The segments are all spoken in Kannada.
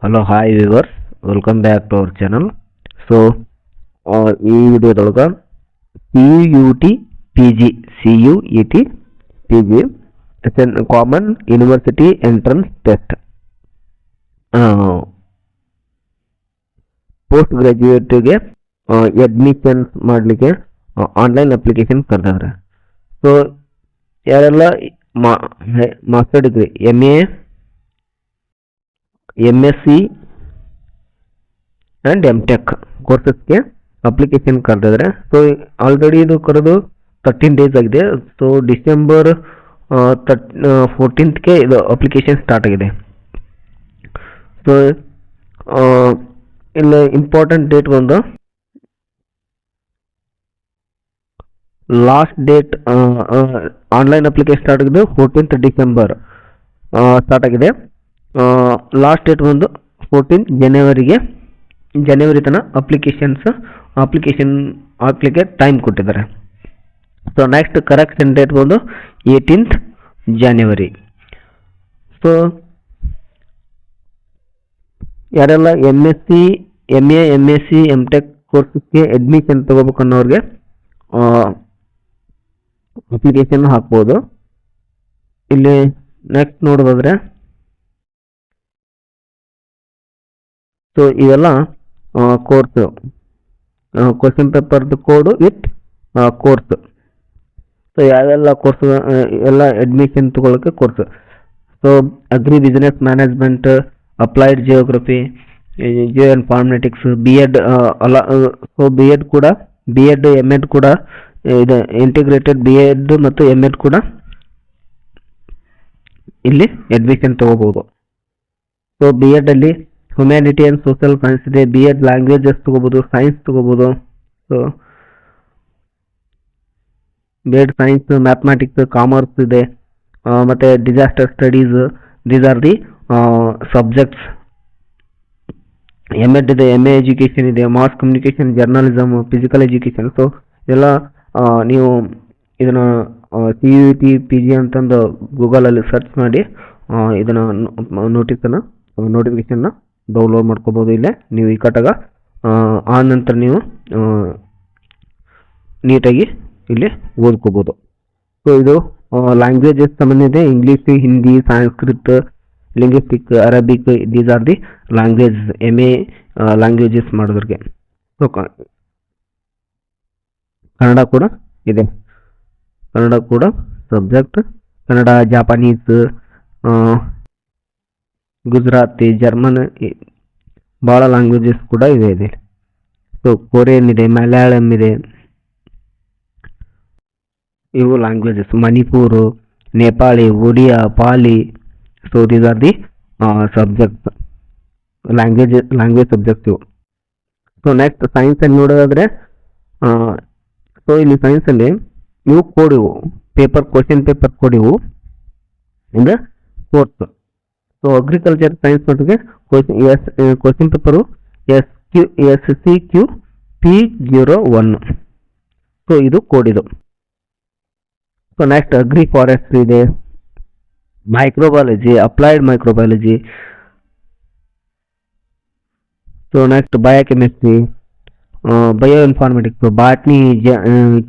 Hello hi viewers, welcome back to our channel. So ಈ ವಿಡಿಯೋದೊಳಗೆ CUET PG common university entrance test post ಗ್ರಾಜ್ಯುಯೇಟ್ಗೆ ಅಡ್ಮಿಷನ್ಸ್ ಮಾಡಲಿಕ್ಕೆ ಆನ್ಲೈನ್ ಅಪ್ಲಿಕೇಶನ್ ಕರೆದಿದ್ದಾರೆ. ಸೊ ಯಾರೆಲ್ಲ master degree MSc and MTech ಕೋರ್ಸಸ್ಗೆ ಅಪ್ಲಿಕೇಶನ್ ಕರೆದಿದ್ದಾರೆ. ಸೊ ಆಲ್ರೆಡಿ ಇದು ಕರೆದು 13 ಡೇಸ್ ಆಗಿದೆ. ಸೊ ಡಿಸೆಂಬರ್ 14ಗೆ ಇದು ಅಪ್ಲಿಕೇಶನ್ ಸ್ಟಾರ್ಟ್ ಆಗಿದೆ. ಸೊ ಇಲ್ಲಿ ಇಂಪಾರ್ಟೆಂಟ್ ಡೇಟ್ ಬಂದು last date online application start ಆಗಿದೆ 14th ಡಿಸೆಂಬರ್ ಸ್ಟಾರ್ಟ್ ಆಗಿದೆ. ಲಾಸ್ಟ್ ಡೇಟ್ ಬಂದು 14 ಜನವರಿ ತನಕ ಅಪ್ಲಿಕೇಶನ್ ಹಾಕ್ಲಿಕ್ಕೆ ಟೈಮ್ ಕೊಟ್ಟಿದ್ದಾರೆ. ಸೊ ನೆಕ್ಸ್ಟ್ ಕರೆಕ್ಷನ್ ಡೇಟ್ ಬಂದು 18th ಜನವರಿ. ಸೊ ಯಾರೆಲ್ಲ MSc MA MSc MTech ಕೋರ್ಸಸ್ಗೆ ಅಡ್ಮಿಷನ್ ತಗೋಬೇಕು ಅನ್ನೋರಿಗೆ ಅಪ್ಲಿಕೇಶನ್ ಹಾಕ್ಬೋದು. ಇಲ್ಲಿ ನೆಕ್ಸ್ಟ್ ನೋಡೋದಾದ್ರೆ ಸೊ ಇವೆಲ್ಲ ಕೋರ್ಸು ಕ್ವಶನ್ ಪೇಪರ್ದು ಕೋಡು ವಿತ್ ಕೋರ್ಸ್. ಸೊ ಯಾವೆಲ್ಲ ಕೋರ್ಸ್ ಎಲ್ಲ ಅಡ್ಮಿಷನ್ ತಗೊಳ್ಳೋಕ್ಕೆ course. So agri business management, applied geography, geo and informatics, B.Ed ಅಲ್ಲ. ಸೊ B.Ed ಕೂಡ B.Ed M.Ed ಕೂಡ ಇದೆ. ಇಂಟಿಗ್ರೇಟೆಡ್ B.Ed ಮತ್ತು M.Ed ಕೂಡ ಇಲ್ಲಿ ಅಡ್ಮಿಷನ್ ತಗೋಬಹುದು. ಸೊ B.Ed ಅಲ್ಲಿ ಹ್ಯುಮ್ಯಾನಿಟಿ ಆ್ಯಂಡ್ ಸೋಷಿಯಲ್ ಸೈನ್ಸ್ ಇದೆ. B.Ed ಲ್ಯಾಂಗ್ವೇಜಸ್ ತಗೋಬೋದು, ಸೈನ್ಸ್ ತಗೋಬೋದು. So B.Ed science, mathematics, commerce ಇದೆ. ಮತ್ತು disaster studies, these are the subjects. M.Ed ಇದೆ, MA ಎಜುಕೇಷನ್ ಇದೆ, mass communication, journalism, physical education. So ಎಲ್ಲ ನೀವು ಇದನ್ನು CUET PG ಅಂತಂದು ಗೂಗಲಲ್ಲಿ ಸರ್ಚ್ ಮಾಡಿ ಇದನ್ನು ನೋಟಿಫಿಕೇಷನ್ನ ಡೌನ್ಲೋಡ್ ಮಾಡ್ಕೋಬೋದು. ಇಲ್ಲೇ ನೀವು ಈ ಕಟ್ಟಾಗ ಆ ನಂತರ ನೀವು ನೀಟಾಗಿ ಇಲ್ಲಿ ಓದ್ಕೋಬೋದು. ಸೊ ಇದು ಲ್ಯಾಂಗ್ವೇಜಸ್ ಸಂಬಂಧ ಇದೆ. English, Hindi, Sanskrit, linguistic, Arabic, these are the language MA languages ಮಾಡೋದ್ರಿಗೆ. ಸೊ ಕನ್ನಡ ಕೂಡ ಇದೆ. ಕನ್ನಡ ಕೂಡ subject. Kannada, Japanese, Gujarati, German, ಭಾಳ ಲ್ಯಾಂಗ್ವೇಜಸ್ ಕೂಡ ಇದೆ. ಸೊ ಕೊರಿಯನ್ ಇದೆ, ಮಲಯಾಳಂ ಇದೆ. ಇವು languages. Manipuri, Nepali, Odia, Pali. So these are the subjects, language subjects ಇವು. ಸೊ ನೆಕ್ಸ್ಟ್ ಸೈನ್ಸಲ್ಲಿ ನೋಡೋದಾದರೆ ಸೊ ಇಲ್ಲಿ ಸೈನ್ಸಲ್ಲಿ ಇವು ಕೊಡಿವು ಕ್ವಶನ್ ಪೇಪರ್ ಕೊಡಿವು ಇಂದ ಕೋರ್ಸ್. ಸೊ ಅಗ್ರಿಕಲ್ಚರ್ ಸೈನ್ಸ್ ಮಟ್ಟಿಗೆ question paper SCQ P01. So ಇದು ಕೋಡಿದು. ಸೊ ನೆಕ್ಸ್ಟ್ ಅಗ್ರಿ ಫಾರೆಸ್ಟ್ರಿ ಇದೆ, microbiology, applied microbiology. So next biochemistry, bio informatics, botany,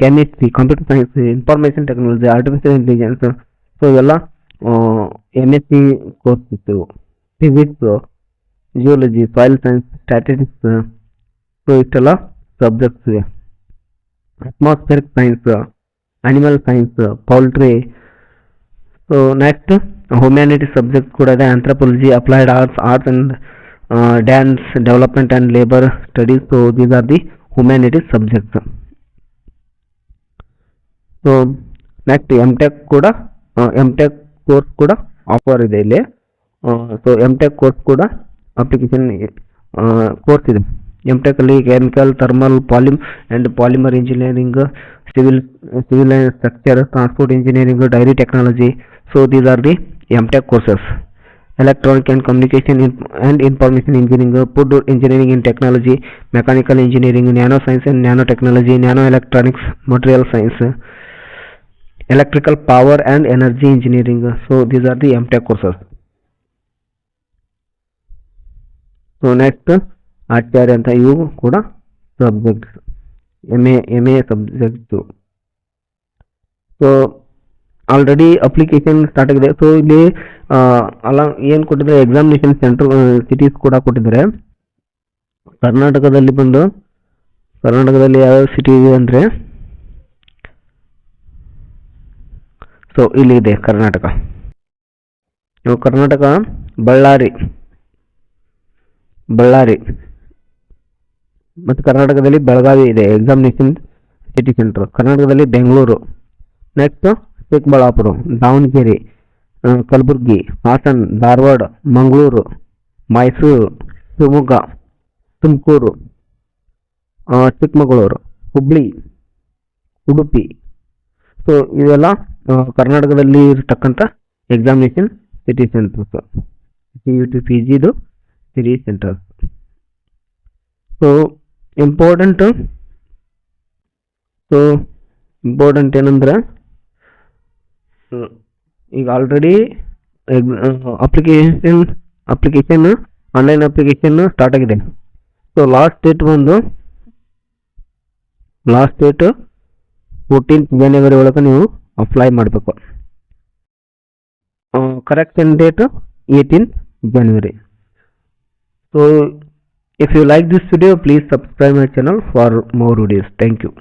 chemistry, computer science, information technology, artificial intelligence. So ಇವೆಲ್ಲ MSc ಕೋರ್ಸ್ ಇತ್ತು. Physics, geology, soil science, statistics. So ಇಷ್ಟೆಲ್ಲ ಸಬ್ಜೆಕ್ಟ್ಸ್ ಇವೆ. Atmospheric science, animal science, poultry. So next humanity subject ಕೂಡ ಇದೆ. Anthropology, applied arts and dance, development and labour studies. So these are the humanity subjects. So next MTech course ಕೂಡ ಆಫರ್ ಇದೆ ಇಲ್ಲಿ. ಸೊ MTech ಕೋರ್ಸ್ ಕೂಡ ಅಪ್ಲಿಕೇಶನ್ ಕೋರ್ಸ್ ಇದೆ. MTech ಅಲ್ಲಿ chemical, thermal, polymer engineering, civil and structure, transport engineering, dairy technology. So these are the MTech courses. Electronic and communication and information engineering, food engineering in technology, mechanical engineering, nano science and nano technology, nano electronics, material science, electrical power and energy engineering. So these are the MTech courses. So next Acharya ಅಂತ, ಇವು ಕೂಡ subjects, M A subjects. So already application start ಆಗಿದೆ. ಸೊ ಇಲ್ಲಿ ಅಲ್ಲ ಏನು ಕೊಟ್ಟಿದ್ದಾರೆ, ಎಕ್ಸಾಮಿನೇಷನ್ ಸೆಂಟರ್ ಸಿಟೀಸ್ ಕೂಡ ಕೊಟ್ಟಿದ್ದಾರೆ. ಕರ್ನಾಟಕದಲ್ಲಿ ಯಾವ್ಯಾವ ಸಿಟಿ ಇದೆ ಅಂದರೆ, ಸೊ ಇಲ್ಲಿ ಇದೆ ಕರ್ನಾಟಕ ಬಳ್ಳಾರಿ ಮತ್ತು ಕರ್ನಾಟಕದಲ್ಲಿ ಬೆಳಗಾವಿ ಇದೆ ಎಕ್ಸಾಮಿನೇಷನ್ ಸಿಟಿ ಸೆಂಟರ್. ಕರ್ನಾಟಕದಲ್ಲಿ ಬೆಂಗಳೂರು, ನೆಕ್ಸ್ಟ್ ಚಿಕ್ಕಬಳ್ಳಾಪುರ, ದಾವಣಗೆರೆ, ಕಲಬುರಗಿ, ಹಾಸನ, ಧಾರವಾಡ, ಮಂಗಳೂರು, ಮೈಸೂರು, ಶಿವಮೊಗ್ಗ, ತುಮಕೂರು, ಚಿಕ್ಕಮಗಳೂರು, ಹುಬ್ಳಿ, ಉಡುಪಿ. ಸೊ ಇವೆಲ್ಲ ಕರ್ನಾಟಕದಲ್ಲಿ ಇರತಕ್ಕಂಥ ಎಕ್ಸಾಮಿನೇಷನ್ ಸಿಟಿ ಸೆಂಟರ್ಸ್, CUT PGದು ಸಿಟಿ ಸೆಂಟರ್ಸ್. ಸೊ ಇಂಪಾರ್ಟೆಂಟ್ ಏನಂದ್ರೆ, ಈಗ already application online application start ಆಗಿದೆ. ಸೊ ಲಾಸ್ಟ್ ಡೇಟ್ 14th ಜನವರಿ ಒಳಗೆ ನೀವು ಅಪ್ಲೈ ಮಾಡಬೇಕು. Correction date 18th January. So if you like this video, please subscribe my channel for more videos. Thank you.